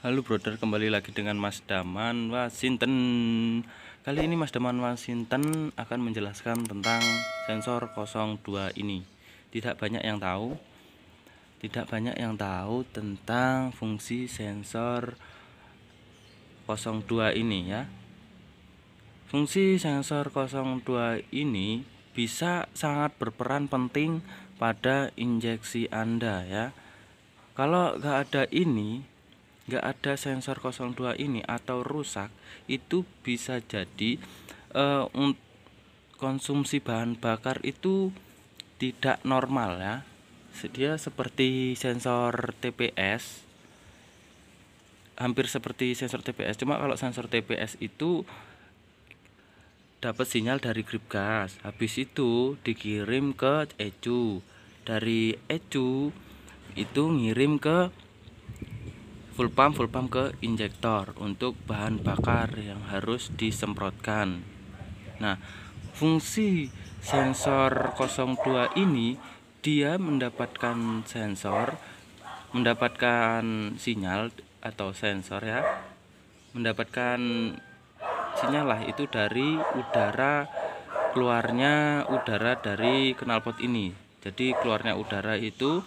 Halo brother, kembali lagi dengan Mas Daman Wasinten. Kali ini Mas Daman Wasinten akan menjelaskan tentang sensor 02 ini. Tidak banyak yang tahu tentang fungsi sensor 02 ini ya. Fungsi sensor 02 ini bisa sangat berperan penting pada injeksi Anda ya. Kalau nggak ada sensor 02 ini atau rusak, itu bisa jadi konsumsi bahan bakar itu tidak normal ya. Dia seperti sensor TPS, hampir seperti sensor TPS. Cuma kalau sensor TPS itu dapat sinyal dari grip gas, habis itu dikirim ke ECU, dari ECU itu ngirim ke full pump ke injektor untuk bahan bakar yang harus disemprotkan. Nah, fungsi sensor 02 ini dia mendapatkan sinyal atau sensor ya, mendapatkan sinyal lah itu dari keluarnya udara dari knalpot ini. Jadi keluarnya udara itu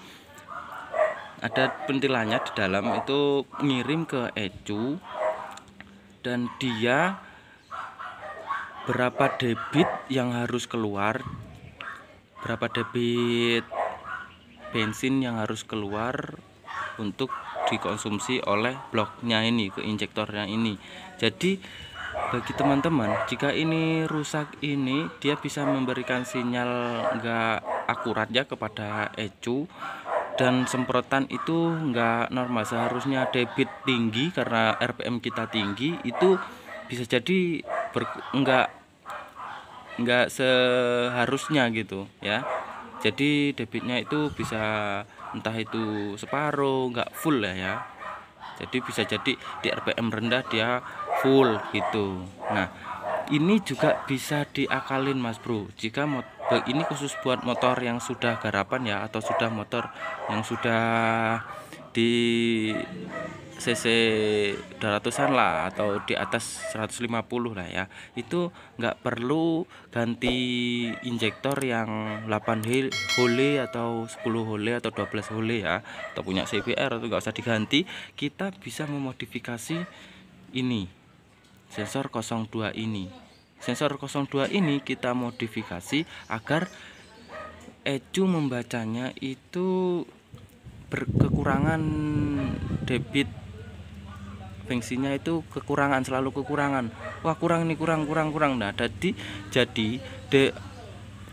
ada pentilannya di dalam, itu ngirim ke ECU, dan dia berapa debit yang harus keluar, berapa debit bensin yang harus keluar untuk dikonsumsi oleh bloknya ini ke injektornya ini. Jadi bagi teman-teman, jika ini rusak ini, dia bisa memberikan sinyal enggak akurat ya kepada ECU, dan semprotan itu enggak normal. Seharusnya debit tinggi karena RPM kita tinggi, itu bisa jadi enggak seharusnya gitu ya. Jadi debitnya itu bisa entah itu separuh, enggak full ya. Jadi bisa jadi di RPM rendah dia full gitu. Nah, ini juga bisa diakalin Mas Bro. Jika ini khusus buat motor yang sudah garapan ya, atau sudah motor yang sudah di cc 200-an lah, atau di atas 150 lah ya. Itu nggak perlu ganti injektor yang 8 hole atau 10 hole atau 12 hole ya, atau punya CBR, atau nggak usah diganti. Kita bisa memodifikasi ini sensor 02 ini. Sensor 02 ini kita modifikasi agar ECU membacanya itu berkekurangan debit bensinnya, itu selalu kekurangan. Wah, kurang nih, kurang. Nah, jadi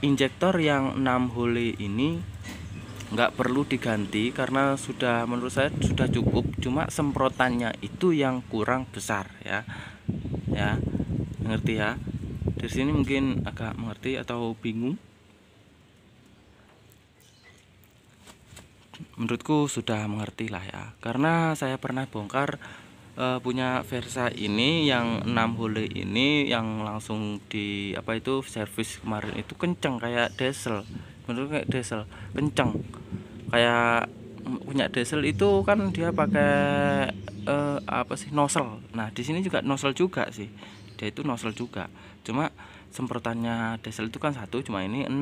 injektor yang 6 hole ini nggak perlu diganti karena menurut saya sudah cukup. Cuma semprotannya itu yang kurang besar ya. Mengerti ya? Dari sini mungkin agak mengerti atau bingung. Menurutku sudah mengerti lah ya, karena saya pernah bongkar punya Versa ini yang 6 hole ini, yang langsung di servis kemarin. Itu kenceng kayak diesel, menurut kayak diesel, kenceng kayak punya diesel. Itu kan dia pakai nozzle. Nah, di sini juga nozzle juga sih, dia itu nozzle juga, cuma semprotannya diesel itu kan satu, cuma ini 6.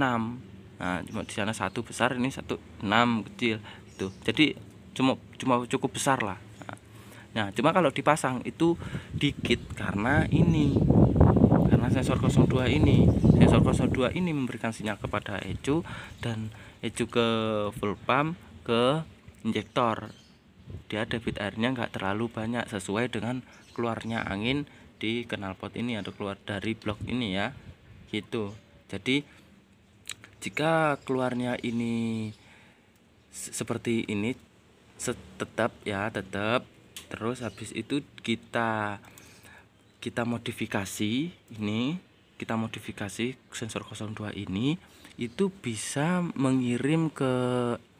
Nah, cuma di sana satu besar, ini satu 6 kecil itu. Jadi cuma cukup besar lah. Nah, cuma kalau dipasang itu dikit karena sensor 02 ini. Sensor 02 ini memberikan sinyal kepada ECU, dan ECU ke full pump ke injektor. Dia debit airnya nggak terlalu banyak, sesuai dengan keluarnya angin di knalpot ini atau keluar dari blok ini ya. Gitu. Jadi jika keluarnya ini seperti ini, tetap terus habis itu kita modifikasi sensor 02 ini, itu bisa mengirim ke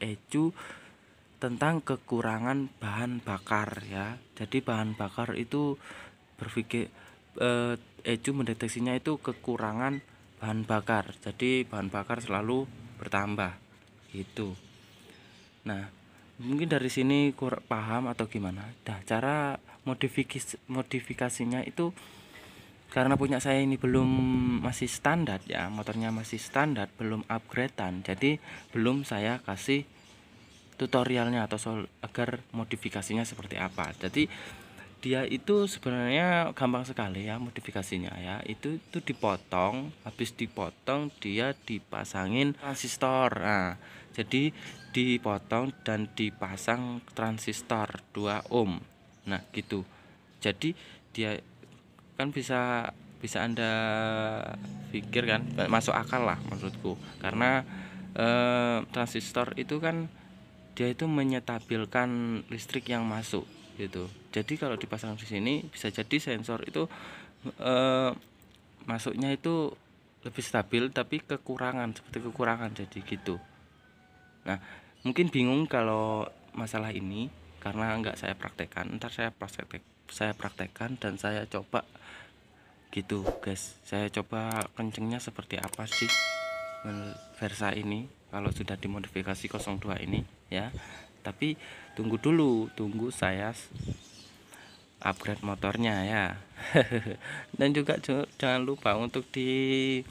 ECU tentang kekurangan bahan bakar ya. Jadi bahan bakar itu ECU mendeteksinya itu kekurangan bahan bakar. Jadi bahan bakar selalu bertambah gitu. Nah, Mungkin dari sini kurang paham atau gimana. Nah, cara modifikasinya itu karena punya saya ini belum, masih standar ya, motornya masih standar, belum upgradean. Jadi belum saya kasih tutorialnya atau soal agar modifikasinya seperti apa. Jadi dia itu sebenarnya gampang sekali ya modifikasinya ya. Itu dipotong, habis dipotong dia dipasangin transistor. Nah, jadi dipotong dan dipasang transistor 2 ohm. Nah, gitu. Jadi dia kan bisa bisa Anda pikir kan, masuk akal lah menurutku. Karena transistor itu kan dia itu menyetabilkan listrik yang masuk gitu. Jadi kalau dipasang di sini bisa jadi sensor itu masuknya itu lebih stabil tapi kekurangan, seperti kekurangan jadi gitu. Nah, mungkin bingung kalau masalah ini karena nggak saya praktekkan. Ntar saya praktekkan dan saya coba gitu guys. Saya coba kencengnya seperti apa sih Versa ini kalau sudah dimodifikasi 02 ini ya. Tapi tunggu dulu, tunggu saya upgrade motornya ya. Dan juga jangan lupa untuk di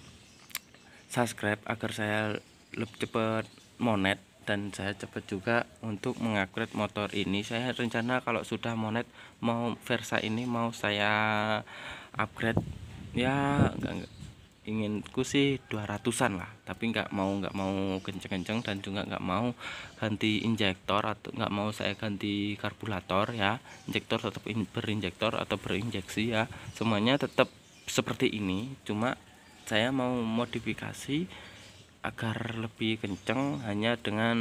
subscribe agar saya lebih cepat monet, dan saya cepat juga untuk mengupgrade motor ini. Saya rencana kalau sudah monet, mau Versa ini mau saya upgrade ya, enggak inginku sih 200-an lah, tapi nggak mau kenceng-kenceng, dan juga nggak mau ganti injektor atau nggak mau saya ganti karburator ya. Injektor tetap berinjektor atau berinjeksi ya, semuanya tetap seperti ini, cuma saya mau modifikasi agar lebih kenceng hanya dengan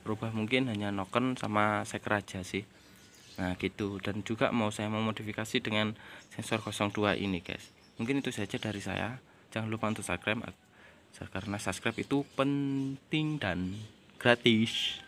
rubah, mungkin hanya noken sama seker aja sih. Nah gitu, dan juga mau saya memodifikasi dengan sensor 02 ini guys. Mungkin itu saja dari saya. Jangan lupa untuk subscribe karena subscribe itu penting dan gratis.